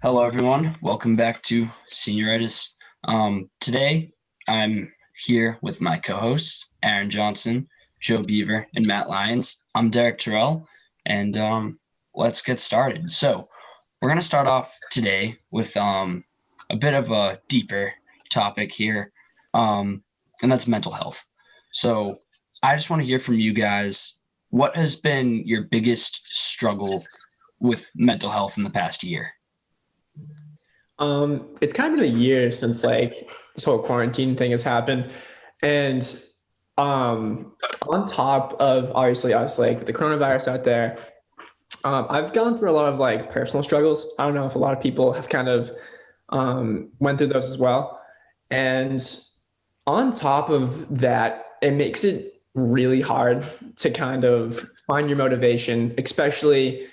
Hello, everyone. Welcome back to Senioritis. Today, I'm here with my co-hosts, Aaron Johnson, Joe Beaver, and Matt Lyons. I'm Derek Tirrell, and let's get started. So, we're going to start off today with a bit of a deeper topic here, and that's mental health. So, I just want to hear from you guys, what has been your biggest struggle with mental health in the past year? It's kind of been a year since this whole quarantine thing has happened. And on top of obviously us with the coronavirus out there, I've gone through a lot of personal struggles. I don't know if a lot of people have kind of went through those as well. And on top of that, it makes it really hard to kind of find your motivation, especially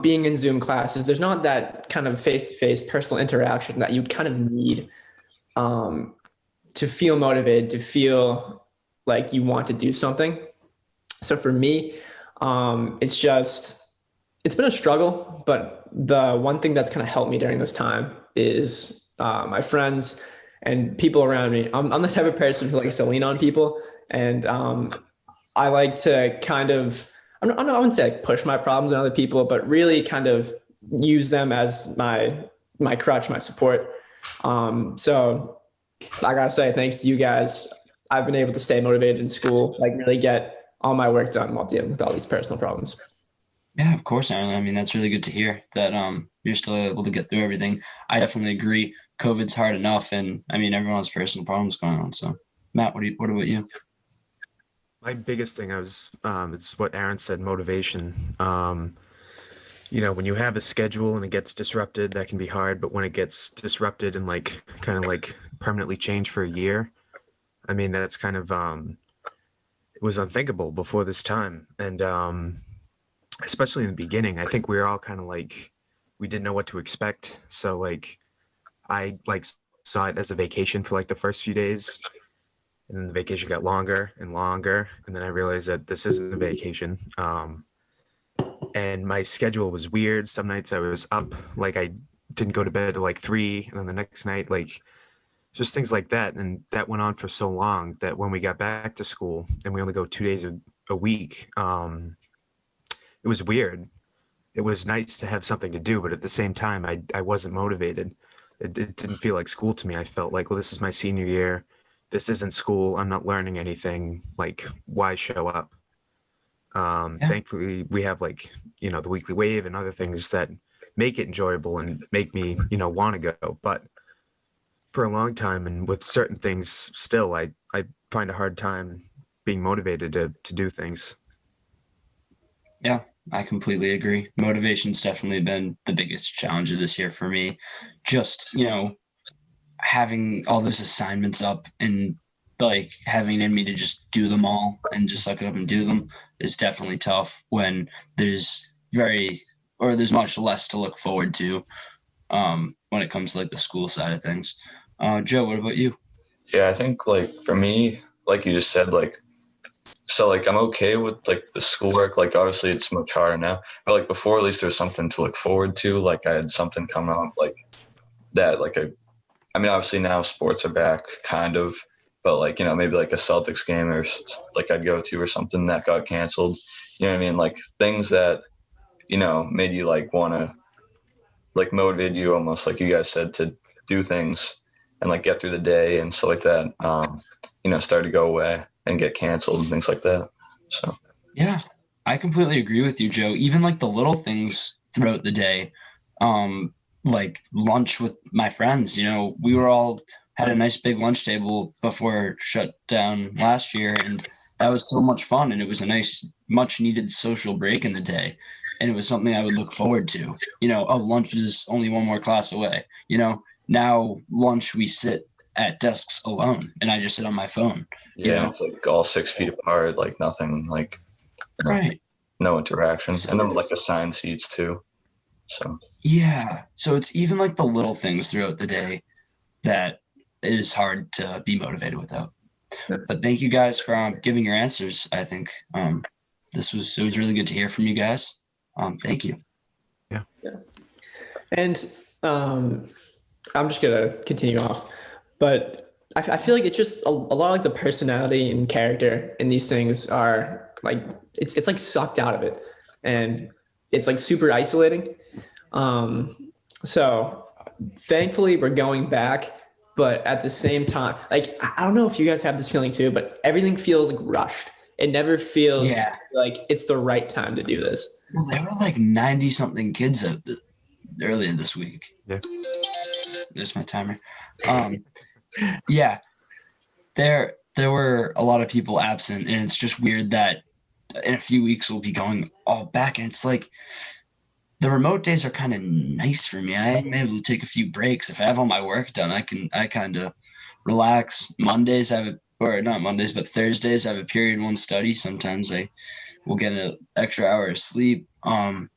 being in Zoom classes. There's not that kind of face-to-face personal interaction that you'd kind of need to feel motivated, to feel like you want to do something. So for me, it's been a struggle, but the one thing that's kind of helped me during this time is my friends and people around me. I'm the type of person who likes to lean on people, and I like to kind of, I wouldn't say push my problems on other people, but really kind of use them as my crutch, my support. So I gotta say, thanks to you guys, I've been able to stay motivated in school, really get all my work done while dealing with all these personal problems. Yeah, of course, Aaron. I mean, that's really good to hear that you're still able to get through everything. I definitely agree. COVID's hard enough, and I mean, everyone has personal problems going on. So, Matt, what about you? My biggest thing it's what Aaron said, motivation. When you have a schedule and it gets disrupted, that can be hard, but when it gets disrupted and kind of permanently changed for a year, I mean, that's kind of, it was unthinkable before this time. And especially in the beginning, I think we were all kind of we didn't know what to expect. So I saw it as a vacation for the first few days. And then the vacation got longer and longer. And then I realized that this isn't a vacation. And my schedule was weird. Some nights I was up, I didn't go to bed till 3. And then the next night, just things like that. And that went on for so long that when we got back to school and we only go 2 days a week, it was weird. It was nice to have something to do, but at the same time, I wasn't motivated. It didn't feel like school to me. I felt well, this is my senior year. This isn't school. I'm not learning anything. Why show up? Yeah. Thankfully, we have the weekly wave and other things that make it enjoyable and make me, want to go. But for a long time and with certain things still, I find a hard time being motivated to do things. Yeah, I completely agree. Motivation's definitely been the biggest challenge of this year for me. Just, having all those assignments up and having in me to just do them all and just suck it up and do them is definitely tough when there's much less to look forward to when it comes to the school side of things. Joe, what about you? Yeah, I think for me, like you just said, so I'm okay with the schoolwork. Obviously it's much harder now, but before at least there was something to look forward to. I had something coming up that I mean, obviously now sports are back kind of, but maybe a Celtics game or I'd go to or something that got canceled. You know what I mean? Things that, made you want to motivate you almost you guys said to do things and get through the day and stuff like that, start to go away and get canceled and things like that. So, yeah, I completely agree with you, Joe. Even the little things throughout the day, lunch with my friends, we were all had a nice big lunch table before shut down last year. And that was so much fun. And it was a nice, much needed social break in the day. And it was something I would look forward to, lunch is only one more class away, now lunch, we sit at desks alone and I just sit on my phone. Yeah, it's all 6 feet apart, nothing, right. No interaction. So and then assigned seats too. So yeah. So it's even the little things throughout the day that is hard to be motivated without. But thank you guys for giving your answers. I think it was really good to hear from you guys. Thank you. Yeah. And I'm just gonna continue off, but I feel like it's just a lot of like the personality and character in these things are like it's like sucked out of it, and it's like super isolating. Um, so thankfully we're going back, but at the same time, like I don't know if you guys have this feeling too, but everything feels like rushed. It never feels Yeah. like it's the right time to do this. Well, there were like 90 something kids earlier this week. Yeah. There's my timer. Yeah, there were a lot of people absent, and it's just weird that in a few weeks we'll be going all back, and it's like the remote days are kind of nice for me. I'm able to take a few breaks. If I have all my work done, I kind of relax. Mondays or not Mondays, but Thursdays I have a period one study. Sometimes I will get an extra hour of sleep. And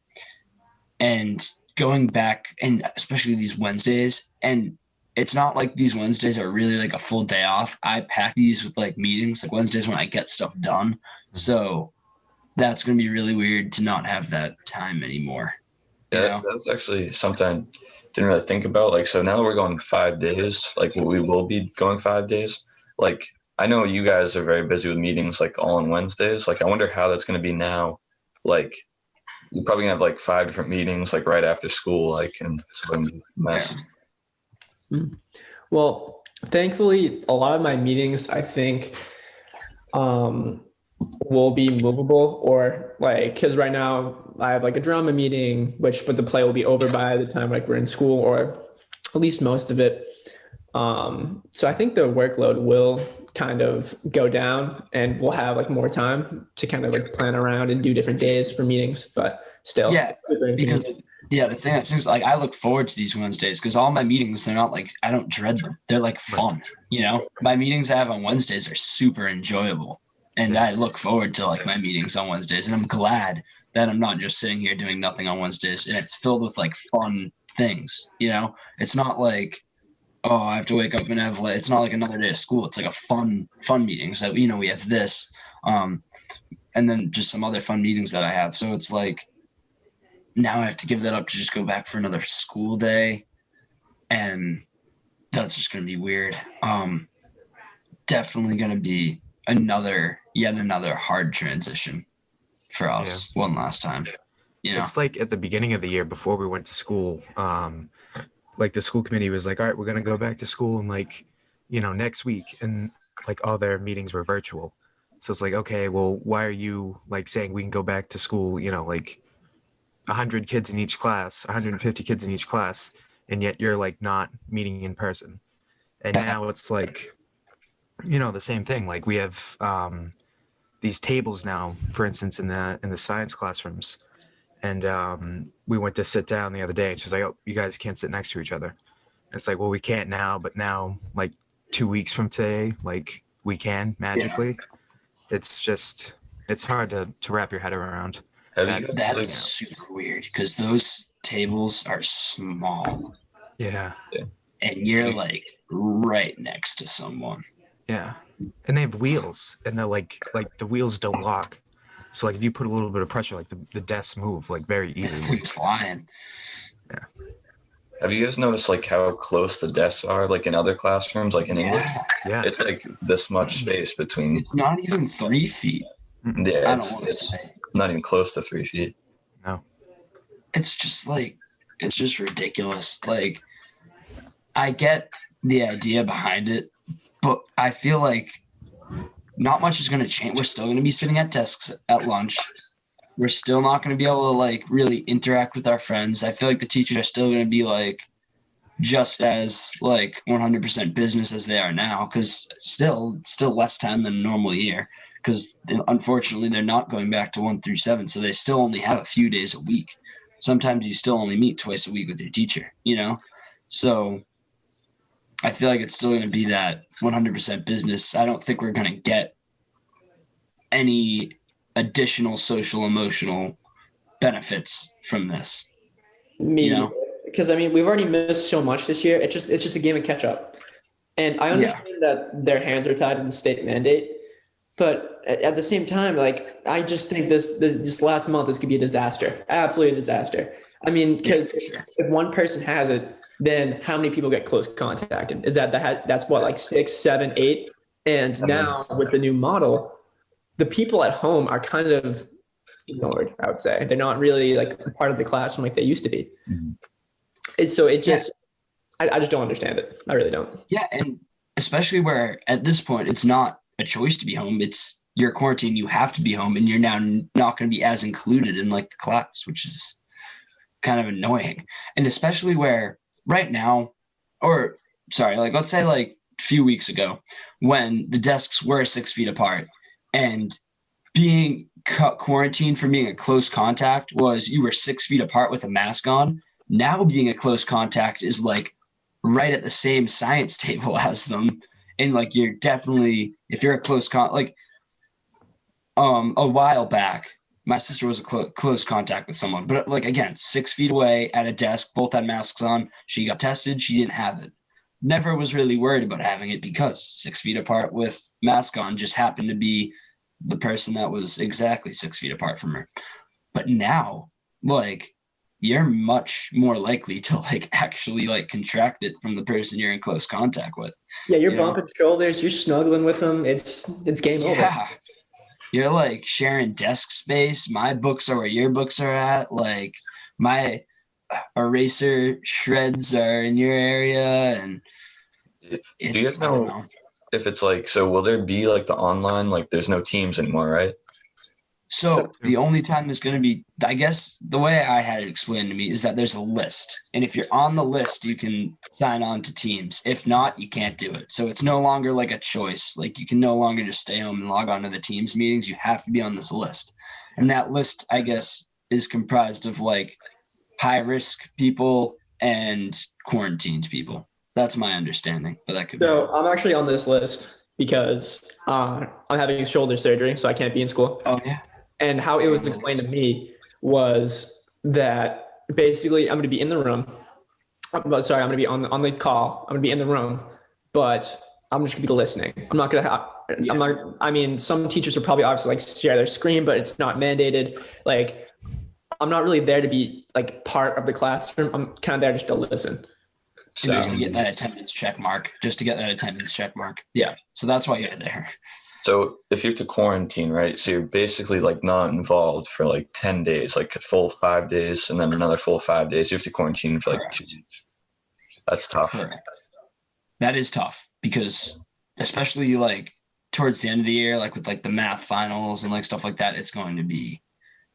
going back, and especially these Wednesdays, and it's not like these Wednesdays are really like a full day off. I pack these with like meetings, like Wednesdays when I get stuff done. So that's going to be really weird to not have that time anymore. Yeah, that was actually something I didn't really think about. Like, so now that we're going 5 days, like we will be going 5 days. Like, I know you guys are very busy with meetings, like all on Wednesdays. Like, I wonder how that's going to be now. Like, you're probably gonna have like 5 different meetings, like right after school, like, and it's going to be a mess. Well, thankfully, a lot of my meetings, I think, will be movable, or like, because right now I have like a drama meeting, but the play will be over by the time like we're in school, or at least most of it. So I think the workload will kind of go down, and we'll have like more time to kind of like plan around and do different days for meetings, but still. Yeah, because the thing that's like, I look forward to these Wednesdays because all my meetings, they're not like, I don't dread them. They're like fun, my meetings I have on Wednesdays are super enjoyable, and I look forward to like my meetings on Wednesdays, and I'm glad that I'm not just sitting here doing nothing on Wednesdays, and it's filled with like fun things. It's not like, oh, I have to wake up and have like, it's not like another day of school. It's like a fun meeting. So, we have this, and then just some other fun meetings that I have. So it's like, now I have to give that up to just go back for another school day. And that's just going to be weird. Definitely going to be yet another hard transition for us one last time. It's like at the beginning of the year before we went to school, like the school committee was like, all right, we're going to go back to school in like, next week. And like all their meetings were virtual. So it's like, okay, well, why are you like saying we can go back to school, like 100 kids in each class, 150 kids in each class, and yet you're like not meeting in person. And now it's like, the same thing. Like we have these tables now, for instance, in the science classrooms. And we went to sit down the other day, and she's like, oh, you guys can't sit next to each other. It's like, well, we can't now, but now, like 2 weeks from today, like we can magically. Yeah. It's hard to wrap your head around. That's super weird because those tables are small. Yeah. And you're like right next to someone. Yeah. And they have wheels, and they're like the wheels don't lock. So like if you put a little bit of pressure, like the desks move like very easily. It's flying. Yeah. Have you guys noticed like how close the desks are, like in other classrooms, like in English? Yeah. It's like this much space between. It's not even 3 feet. Yeah, it's not even close to 3 feet. No. It's just ridiculous. Like, I get the idea behind it, but I feel like not much is going to change. We're still going to be sitting at desks at lunch. We're still not going to be able to like really interact with our friends. I feel like the teachers are still going to be like just as like 100% business as they are now, because still less time than a normal year, because unfortunately they're not going back to 1 through 7. So they still only have a few days a week. Sometimes you still only meet twice a week with your teacher, So I feel like it's still going to be that 100% business. I don't think we're going to get any additional social emotional benefits from this. Because we've already missed so much this year. It's just a game of catch up. And I understand that their hands are tied in the state mandate, But at the same time, like, I just think this last month is gonna be a disaster, absolutely a disaster. I mean, because for sure. if one person has it, then how many people get close contacted? Is that's what, like 6, 7, 8? And now with the new model, the people at home are kind of ignored, I would say. They're not really like part of the classroom like they used to be. And so it just, I just don't understand it. I really don't. Yeah, and especially where at this point it's not a choice to be home. It's you're quarantined, you have to be home, and you're now not going to be as included in like the class, which is kind of annoying. And especially where right now, or sorry, like let's say like a few weeks ago when the desks were 6 feet apart and being quarantined from being a close contact was you were 6 feet apart with a mask on. Now being a close contact is like right at the same science table as them. And like, you're definitely, if you're a close like a while back, my sister was a close contact with someone, but like, again, 6 feet away at a desk, both had masks on. She got tested. She didn't have it. Never was really worried about having it because 6 feet apart with mask on just happened to be the person that was exactly 6 feet apart from her. But now, like, you're much more likely to like actually like contract it from the person you're in close contact with. Yeah, you're bumping shoulders, you're snuggling with them. It's game over. You're like sharing desk space. My books are where your books are at. Like my eraser shreds are in your area, and do you guys know if it's like, so will there be like the online, like there's no teams anymore, right? So the only time there's going to be, I guess the way I had it explained to me is that there's a list. And if you're on the list, you can sign on to teams. If not, you can't do it. So it's no longer like a choice. Like you can no longer just stay home and log on to the teams meetings. You have to be on this list. And that list, I guess, is comprised of like high risk people and quarantined people. That's my understanding. But that could be. So I'm actually on this list because I'm having shoulder surgery, so I can't be in school. Oh, yeah. And how it was explained to me was that basically I'm going to be in the room. I'm going to be on the call. I'm going to be in the room, but I'm just going to be listening. I'm not going to have, I mean, some teachers are probably obviously like share their screen, but it's not mandated. Like, I'm not really there to be like part of the classroom. I'm kind of there just to listen. So just to get that attendance check mark. Yeah. So that's why you're there. So if you have to quarantine, right? So you're basically like not involved for like 10 days, like a full 5 days, and then another full 5 days. You have to quarantine for like 2 weeks. That's tough. Correct. That is tough because especially like towards the end of the year, like with like the math finals and like stuff like that, it's going to be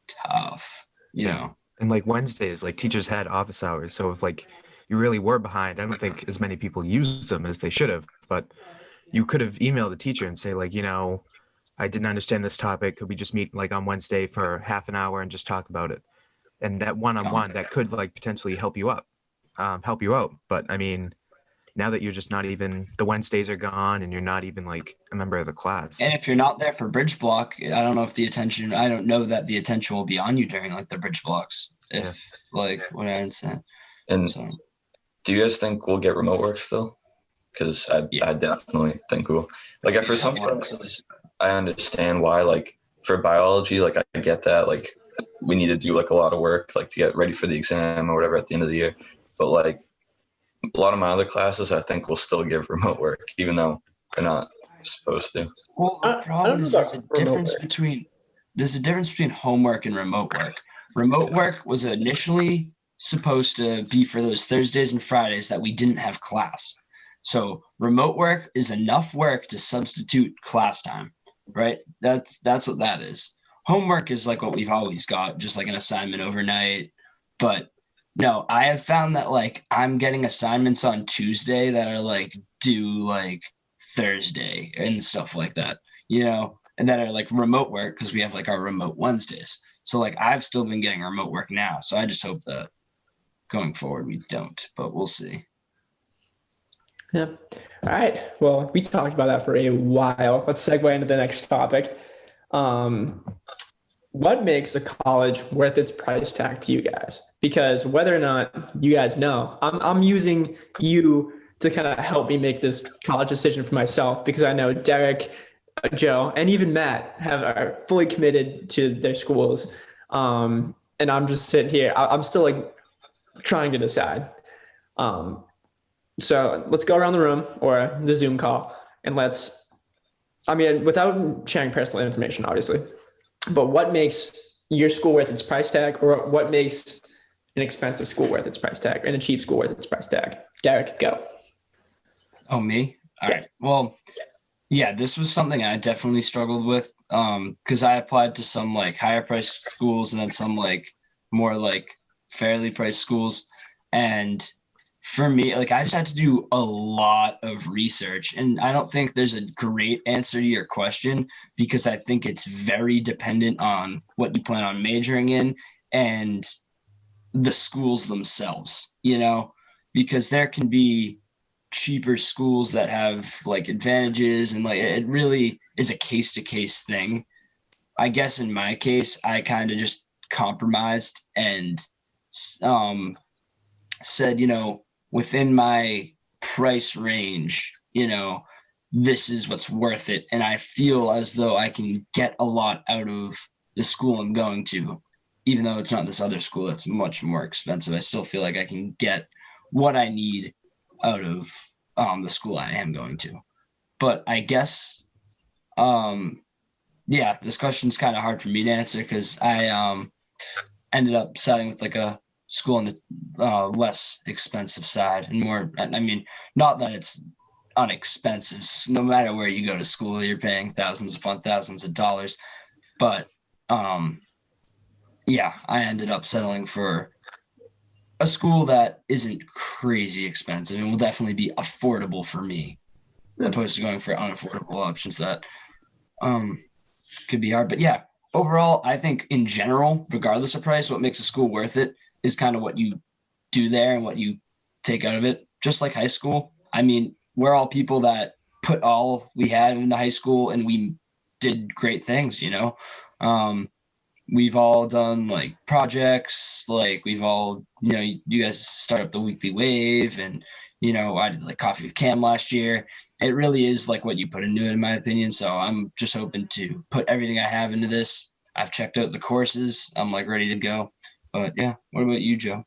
tough, you know? And like Wednesdays, like teachers had office hours. So if like you really were behind, I don't think as many people used them as they should have, but you could have emailed the teacher and say like, I didn't understand this topic. Could we just meet like on Wednesday for half an hour and just talk about it? And that one-on-one that could like potentially help you out. But I mean, now that you're just not even, the Wednesdays are gone and you're not even like a member of the class. And if you're not there for bridge block, I don't know that the attention will be on you during like the bridge blocks. Like what I said. And do you guys think we'll get remote work still? Because I definitely think we'll. Like for some classes, I understand why. Like for biology, like I get that. Like we need to do like a lot of work, like to get ready for the exam or whatever at the end of the year. But like a lot of my other classes, I think will still give remote work, even though they're not supposed to. Well, the problem is there's a difference between homework and remote work. Remote work was initially supposed to be for those Thursdays and Fridays that we didn't have class. So remote work is enough work to substitute class time, right? That's what that is. Homework is like what we've always got, just like an assignment overnight. But no, I have found that like I'm getting assignments on Tuesday that are like due like Thursday and stuff like that, and that are like remote work because we have like our remote Wednesdays. So like I've still been getting remote work now. So I just hope that going forward we don't, but we'll see. Yeah. All right. Well, we talked about that for a while. Let's segue into the next topic. What makes a college worth its price tag to you guys? Because whether or not you guys know, I'm using you to kind of help me make this college decision for myself because I know Derek Joe and even Matt are fully committed to their schools. And I'm just sitting here. I'm still like trying to decide. Um, so let's go around the room or the Zoom call and I mean, without sharing personal information, obviously, but what makes your school worth its price tag, or what makes an expensive school worth its price tag and a cheap school worth its price tag? Derek, go. Oh, me? All right. Well, yeah, this was something I definitely struggled with because I applied to some like higher priced schools and then some like more like fairly priced schools. And for me, like I just had to do a lot of research. And I don't think there's a great answer to your question because I think it's very dependent on what you plan on majoring in and the schools themselves, because there can be cheaper schools that have like advantages and like it really is a case to case thing. I guess in my case, I kind of just compromised and said, within my price range, this is what's worth it. And I feel as though I can get a lot out of the school I'm going to, even though it's not this other school that's much more expensive. I still feel like I can get what I need out of the school I am going to. But I guess, this question's kind of hard for me to answer because I ended up siding with like a school on the less expensive side and more. I mean, not that it's unexpensive. No matter where you go to school, you're paying thousands upon thousands of dollars. But I ended up settling for a school that isn't crazy expensive and will definitely be affordable for me, opposed to going for unaffordable options that could be hard. But yeah, overall, I think in general, regardless of price, what makes a school worth it is kind of what you do there and what you take out of it. Just like high school. I mean, we're all people that put all we had into high school and we did great things, we've all done like projects, like we've all, you guys start up the weekly wave and, I did like coffee with Cam last year. It really is like what you put into it, in my opinion. So I'm just hoping to put everything I have into this. I've checked out the courses. I'm like ready to go. But yeah, what about you, Joe?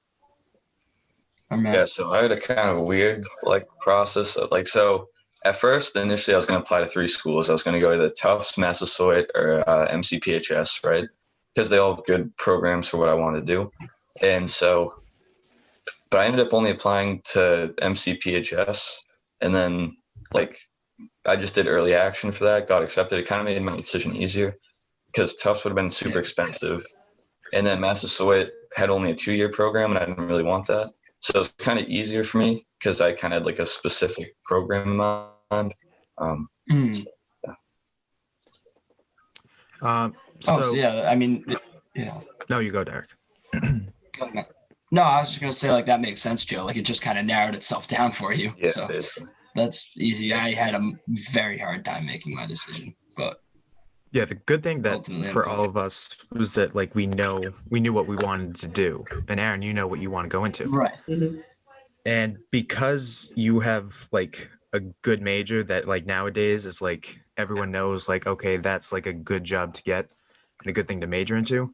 Yeah, so I had a kind of weird like process of like, so at first, initially I was going to apply to 3 schools. I was going to go to the Tufts, Massasoit, or MCPHS, right? Because they all have good programs for what I want to do. And so, but I ended up only applying to MCPHS. And then like, I just did early action for that, got accepted. It kind of made my decision easier because Tufts would have been super expensive. And then Massasoit had only a 2-year program and I didn't really want that. So it's kind of easier for me because I kind of had like a specific program in mind. I mean, yeah. No, you go, Derek. No, I was just going to say like that makes sense, Joe. Like it just kind of narrowed itself down for you. Yeah, so basically. That's easy. I had a very hard time making my decision, but yeah, the good thing that for all of us was that like we knew what we wanted to do, and Aaron, you know what you want to go into, right? Mm-hmm. And because you have like a good major that like nowadays is like everyone knows like okay, that's like a good job to get and a good thing to major into.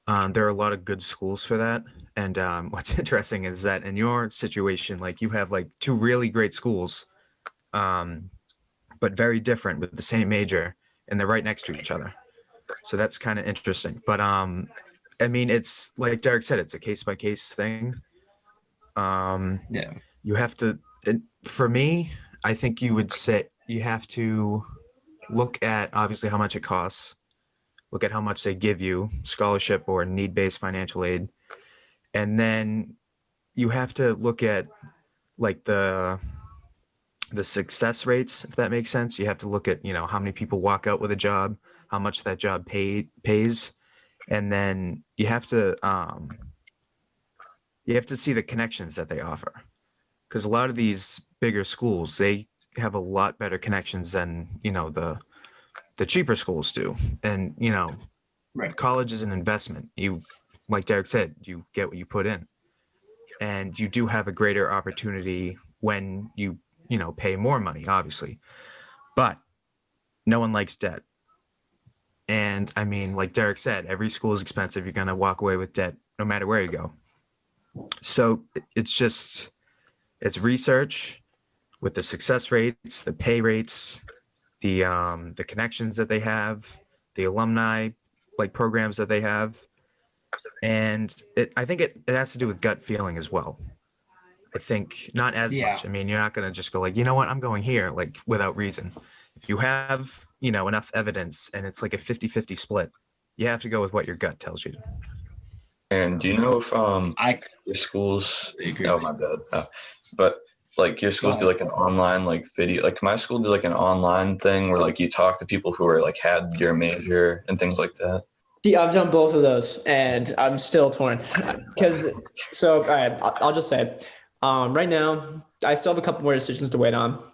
There are a lot of good schools for that. And what's interesting is that in your situation, like you have like 2 really great schools, but very different with the same major, and they're right next to each other. So that's kind of interesting. But I mean, it's like Derek said, it's a case by case thing. You have to, for me, I think you would say you have to look at obviously how much it costs, look at how much they give you, scholarship or need-based financial aid. And then you have to look at like the success rates, if that makes sense. You have to look at, how many people walk out with a job, how much that job pays. And then you have to see the connections that they offer. Because a lot of these bigger schools, they have a lot better connections than, the cheaper schools do. And, Right. College is an investment. You, like Derek said, you get what you put in. And you do have a greater opportunity when you pay more money, obviously. But no one likes debt. And I mean, like Derek said, every school is expensive. You're going to walk away with debt no matter where you go. So it's research with the success rates, the pay rates, the connections that they have, the alumni like programs that they have. And I think it has to do with gut feeling as well. I think not as much. I mean, you're not going to just go like, you know what, I'm going here, like without reason. If you have, enough evidence and it's like a 50-50 split, you have to go with what your gut tells you. And do you know if your schools? Oh, my bad. But like your schools do like an online like video. Like my school did like an online thing where like you talk to people who are like had your major and things like that. See, I've done both of those, and I'm still torn. All right, I'll just say, right now, I still have a couple more decisions to wait on,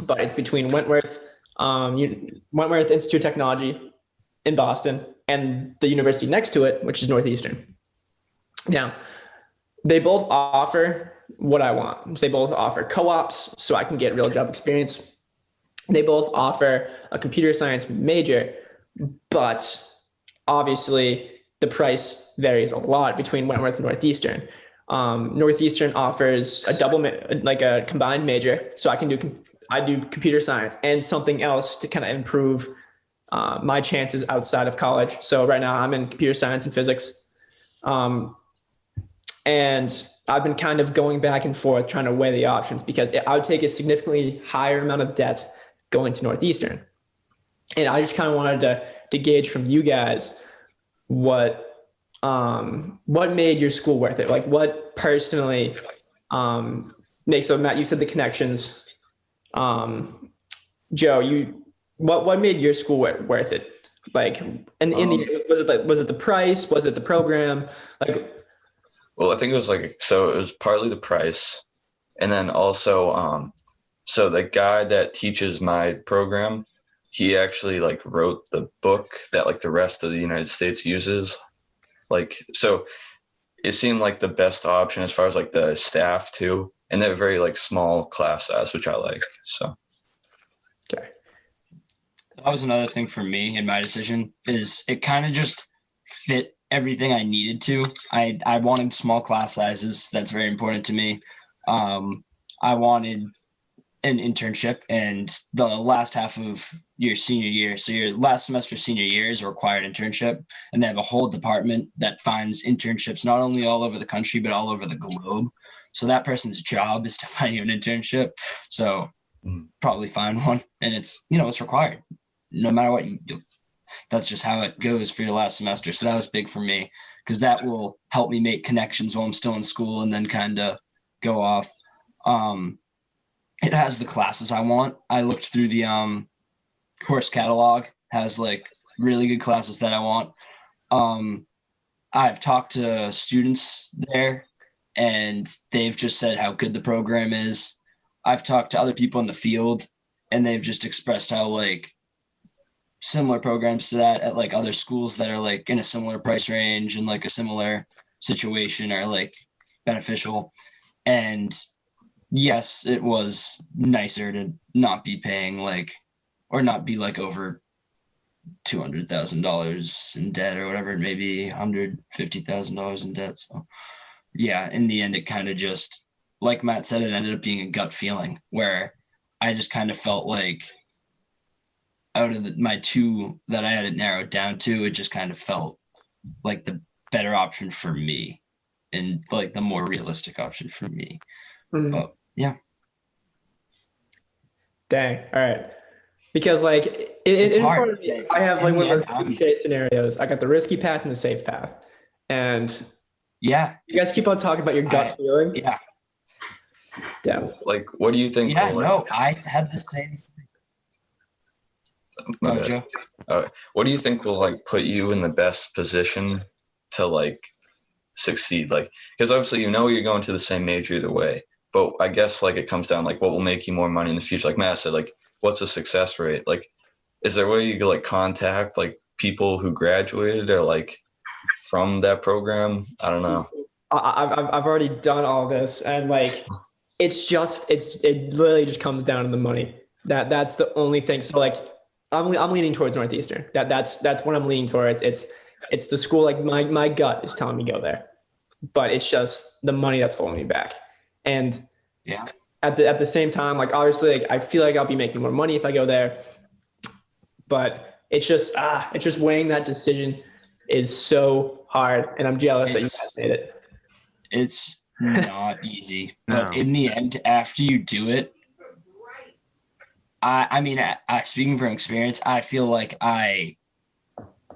but it's between Wentworth Institute of Technology in Boston and the university next to it, which is Northeastern. Now, they both offer what I want. They both offer co-ops, so I can get real job experience. They both offer a computer science major, but obviously the price varies a lot between Wentworth and Northeastern. Northeastern offers a combined major, so I do computer science and something else to kind of improve my chances outside of college. So right now I'm in computer science and physics. And I've been kind of going back and forth trying to weigh the options because I would take a significantly higher amount of debt going to Northeastern. And I just kind of wanted to gauge from you guys what made your school worth it? Like what personally makes, so Matt, you said the connections. Joe, what made your school worth it? Like in the was it the price? Was it the program? Like, well, I think it was partly the price, and then also so the guy that teaches my program, he actually like wrote the book that like the rest of the United States uses. Like, so it seemed like the best option as far as like the staff too, and they're very like small class size, which I like. So okay. That was another thing for me in my decision is it kind of just fit everything I needed to. I wanted small class sizes. That's very important to me. I wanted an internship, and the last half of your senior year, so your last semester senior year is a required internship, and they have a whole department that finds internships not only all over the country but all over the globe. So that person's job is to find you an internship. So probably find one, and it's required no matter what you do. That's just how it goes for your last semester. So that was big for me because that will help me make connections while I'm still in school and then kind of go off. It has the classes I want. I looked through the course catalog, has like really good classes that I want. I've talked to students there and they've just said how good the program is. I've talked to other people in the field and they've just expressed how like similar programs to that at like other schools that are like in a similar price range and like a similar situation are like beneficial. And yes, it was nicer to not be paying like, or not be like over $200,000 in debt or whatever it may be, $150,000 in debt. So yeah, in the end, it kind of just, like Matt said, it ended up being a gut feeling where I just kind of felt like out of my two that I had it narrowed down to, it just kind of felt like the better option for me and like the more realistic option for me. But yeah. Dang. All right. Because like in front of me, I have like one of those cliche scenarios. I got the risky path and the safe path. And yeah, you guys keep on talking about your gut feeling. Yeah. Yeah. Like, what do you think? Yeah, no, I had the same. Joe. What do you think will like put you in the best position to like succeed? Like, because obviously you're going to the same major either way. But I guess like it comes down like what will make you more money in the future. Like Matt said, like what's the success rate? Like, is there a way you could like contact like people who graduated or like from that program? I don't know. I've already done all this, and like it literally just comes down to the money. That's the only thing. So like I'm leaning towards Northeastern. That's what I'm leaning towards. It's the school, like my gut is telling me go there, but it's just the money that's holding me back. And Yeah. at the same time, like obviously, like, I feel like I'll be making more money if I go there, but it's just weighing that decision is so hard, and I'm jealous that you guys made it. It's not easy, but No. in the end, after you do it, I mean, speaking from experience, I feel like I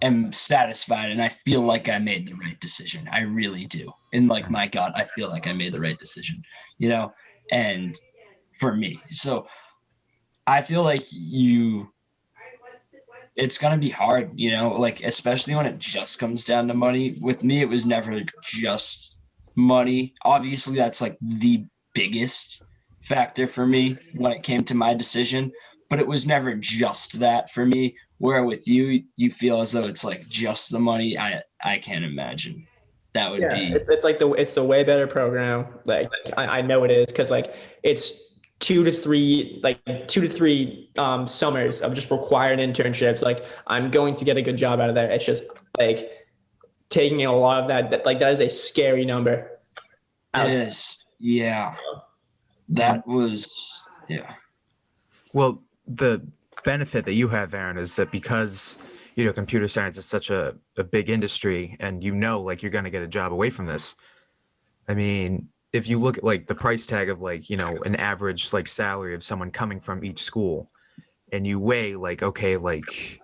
am satisfied and I feel like I made the right decision. I really do. In like my gut, I feel like I made the right decision, and for me. So I feel like it's going to be hard, like, especially when it just comes down to money. With me, it was never just money. Obviously, that's like the biggest factor for me when it came to my decision, but it was never just that for me. Where with you feel as though it's like just the money. I can't imagine that would be. It's like it's the way better program. Like I know it is, because like it's 2 to 3 summers of just required internships. Like I'm going to get a good job out of there. It's just like taking a lot of that like that is a scary number. It is. Yeah. That was, yeah. Well, the benefit that you have, Aaron, is that because computer science is such a big industry, and like you're going to get a job away from this. I mean, if you look at like the price tag of like an average like salary of someone coming from each school, and you weigh like, okay, like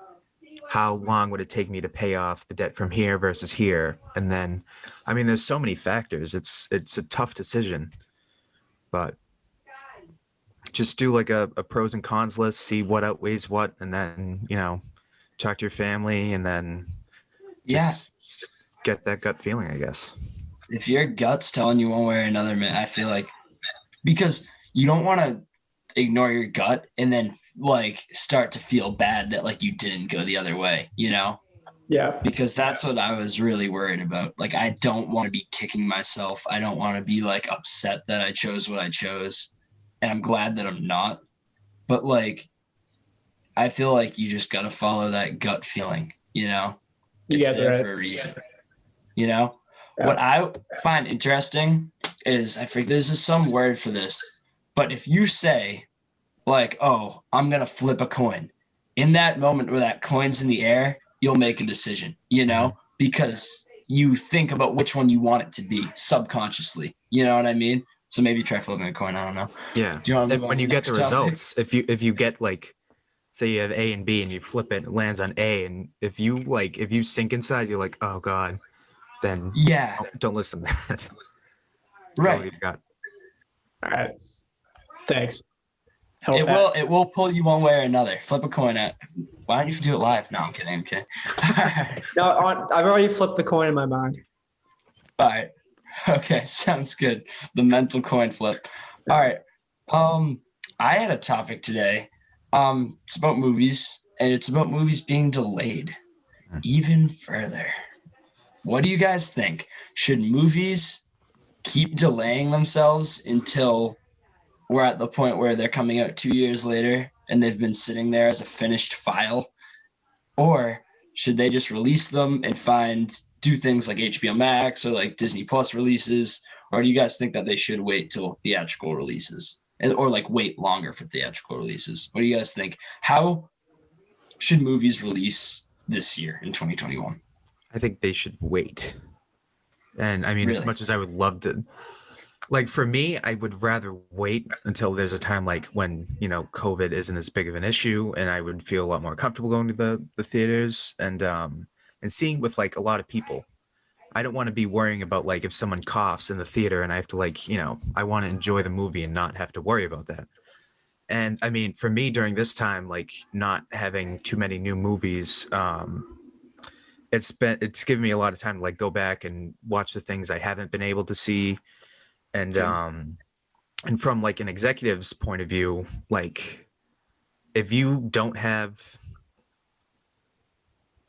how long would it take me to pay off the debt from here versus here, and then I mean there's so many factors. It's a tough decision, but just do like a pros and cons list, see what outweighs what, and then talk to your family, and then just get that gut feeling, I guess. If your gut's telling you one way or another, man, I feel like, because you don't want to ignore your gut and then like start to feel bad that like you didn't go the other way, Yeah. Because that's what I was really worried about. Like, I don't want to be kicking myself. I don't want to be like upset that I chose what I chose. And I'm glad that I'm not. But like, I feel like you just got to follow that gut feeling, You It's guys are there right. for a reason, What I find interesting is, I think there's some word for this, but if you say like, oh, I'm going to flip a coin, in that moment where that coin's in the air, you'll make a decision, because you think about which one you want it to be subconsciously. You know what I mean? So maybe try flipping a coin. I don't know. Yeah. Do you want to when you get the results, if you get like, say you have A and B and you flip it, it lands on A, and if you sink inside, you're like, oh God, then don't listen to that. Right. You got. All right. Thanks. It will pull you one way or another. Flip a coin out. Why don't you do it live? No, I'm kidding. Okay. No, I've already flipped the coin in my mind. All right. Okay, sounds good. The mental coin flip. All right. I had a topic today. It's about movies, and it's about movies being delayed even further. What do you guys think? Should movies keep delaying themselves until we're at the point where they're coming out 2 years later and they've been sitting there as a finished file? Or should they just release them and do things like HBO Max or like Disney Plus releases? Or do you guys think that they should wait till theatrical releases, or like wait longer for theatrical releases? What do you guys think? How should movies release this year in 2021? I think they should wait. And I mean, Really? as much as I would love to, like for me, I would rather wait until there's a time like when, COVID isn't as big of an issue, and I would feel a lot more comfortable going to the theaters and seeing with like a lot of people. I don't want to be worrying about like if someone coughs in the theater and I have to like, I want to enjoy the movie and not have to worry about that. And I mean, for me during this time, like not having too many new movies, it's given me a lot of time to like go back and watch the things I haven't been able to see. And from like an executive's point of view, like if you don't have,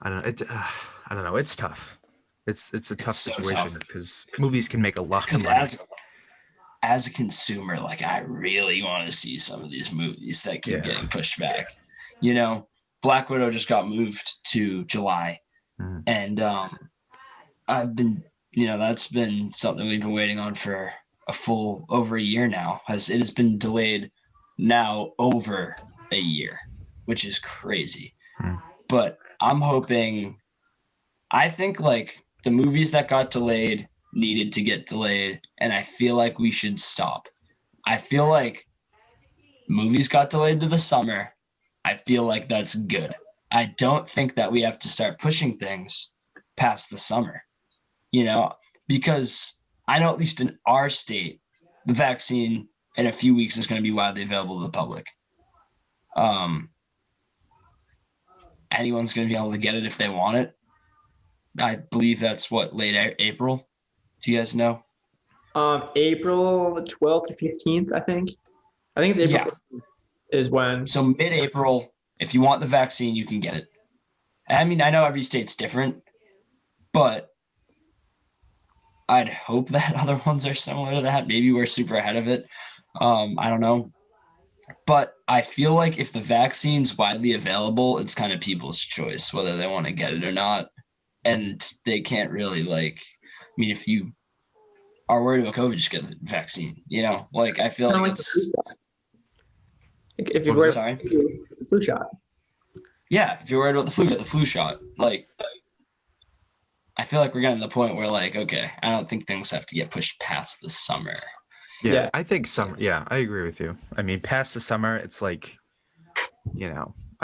I don't know, it's tough. It's a tough situation because movies can make a lot of money. As a consumer, like I really want to see some of these movies that keep getting pushed back. Black Widow just got moved to July. And I've been, that's been something we've been waiting on for over a year now. It has been delayed now over a year, which is crazy. But I'm hoping, I think like the movies that got delayed needed to get delayed, and I feel like we should stop. I feel like movies got delayed to the summer. I feel like that's good. I don't think that we have to start pushing things past the summer, because I know at least in our state, the vaccine in a few weeks is going to be widely available to the public. Anyone's going to be able to get it if they want it. I believe that's late April. Do you guys know? April 12th to 15th, I think. I think it's April 15th is when. So mid-April, if you want the vaccine, you can get it. I mean, I know every state's different, but I'd hope that other ones are similar to that. Maybe we're super ahead of it. I don't know. But I feel like if the vaccine's widely available, it's kind of people's choice whether they want to get it or not. And they can't really if you are worried about COVID, just get the vaccine, I feel like it's. If you're worried about the flu shot. Yeah, if you're worried about the flu, get the flu shot. I feel like we're getting to the point where okay, I don't think things have to get pushed past the summer. Yeah, I think summer. Yeah, I agree with you. I mean, past the summer, it's I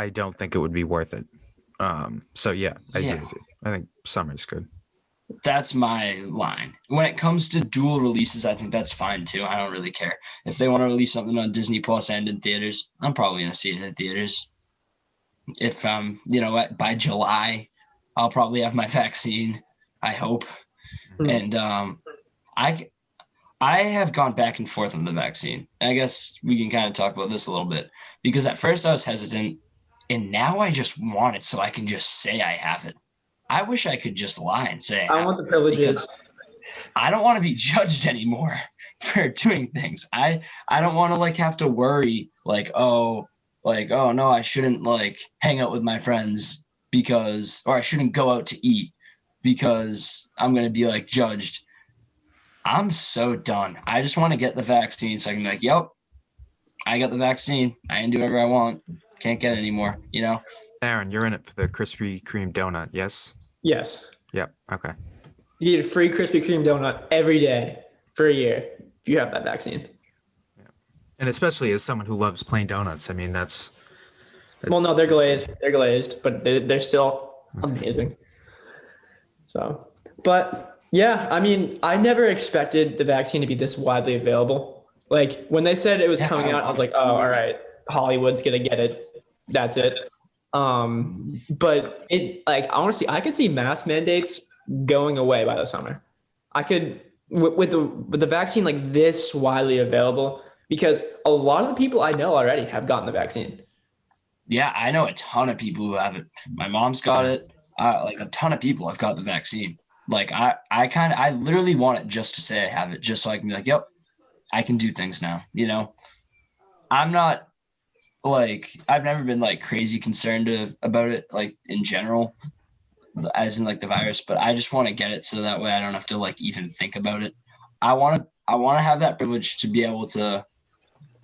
don't think it would be worth it. So yeah, I agree with you. I think summer's good. That's my line. When it comes to dual releases, I think that's fine too. I don't really care. If they want to release something on Disney Plus and in theaters, I'm probably going to see it in theaters. If, by July, I'll probably have my vaccine, I hope. And I have gone back and forth on the vaccine. I guess we can kind of talk about this a little bit, because at first I was hesitant, and now I just want it so I can just say I have it. I wish I could just lie and say I want the privileges. I don't want to be judged anymore for doing things. I don't want to have to worry oh no, I shouldn't hang out with my friends or I shouldn't go out to eat because I'm going to be judged. I'm so done. I just want to get the vaccine so I can be yep, I got the vaccine. I can do whatever I want. Can't get it anymore, Aaron, you're in it for the Krispy Kreme donut, yes? Yes. Yep. Okay. You get a free Krispy Kreme donut every day for a year if you have that vaccine. Yeah. And especially as someone who loves plain donuts, I mean, that's well, no, they're glazed. They're glazed, but they're still amazing. So, but yeah, I mean, I never expected the vaccine to be this widely available. When they said it was coming out, I was like, oh, all right, Hollywood's going to get it. That's it. But it honestly, I could see mask mandates going away by the summer. I could with the vaccine this widely available, because a lot of the people I know already have gotten the vaccine. Yeah, I know a ton of people who have it. My mom's got it. A ton of people have got the vaccine. I literally want it just to say I have it, just so I can be yep, I can do things now. I'm not I've never been crazy concerned about it in general, as in the virus, but I just want to get it so that way I don't have to even think about it. I want to have that privilege to be able to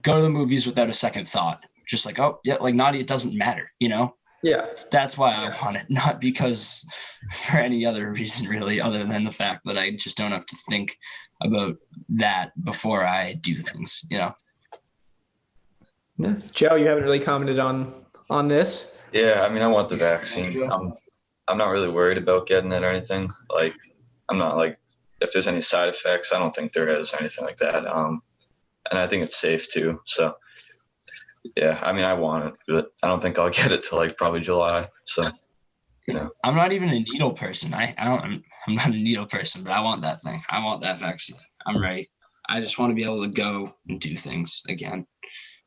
go to the movies without a second thought. Just oh yeah, Naughty, it doesn't matter, Yeah. That's why I want it, not because for any other reason really, other than the fact that I just don't have to think about that before I do things, Yeah. Joe, you haven't really commented on this. Yeah, I mean, I want the vaccine. I'm not really worried about getting it or anything. I'm not if there's any side effects, I don't think there is or anything like that. And I think it's safe too. So yeah, I mean, I want it, but I don't think I'll get it till probably July. So, I'm not even a needle person. I'm not a needle person, but I want that thing. I want that vaccine. I'm ready. I just want to be able to go and do things again.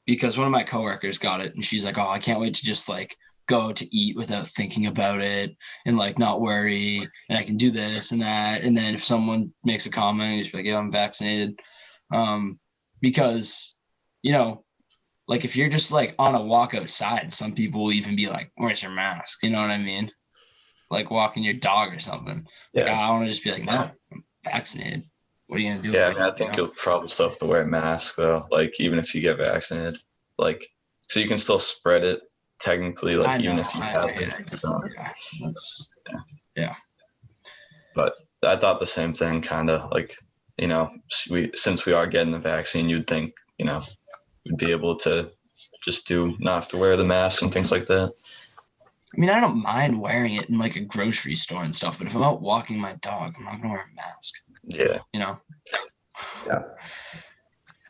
Because one of my coworkers got it, and she's oh, I can't wait to just go to eat without thinking about it and not worry, and I can do this and that. And then if someone makes a comment, you just be yeah, I'm vaccinated. Because like if you're just like on a walk outside, some people will even be like, "Where's your mask?" You know what I mean? Like walking your dog or something. Like Yeah. I want to just be like, "No, I'm vaccinated. What are you gonna do?" Yeah, I mean, I think you'll probably still have to wear a mask though. Like even if you get vaccinated, like so you can still spread it technically. Like even if you have it. So yeah. But I thought the same thing, kind of like, since we are getting the vaccine, you'd think, we'd be able to just not have to wear the mask and things like that. I mean, I don't mind wearing it in like a grocery store and stuff, but if I'm out walking my dog, I'm not gonna wear a mask. Yeah.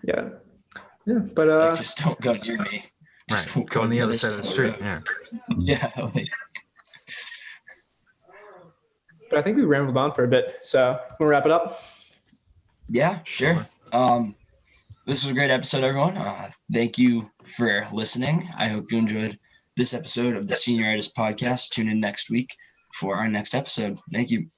Yeah. But like, just don't go near me. Just right. Go on the other side of the street. Yeah. Yeah. But I think we rambled on for a bit, so we'll wrap it up. Yeah, sure. This was a great episode, everyone. Thank you for listening. I hope you enjoyed this episode of the Senioritis podcast. Tune in next week for our next episode. Thank you.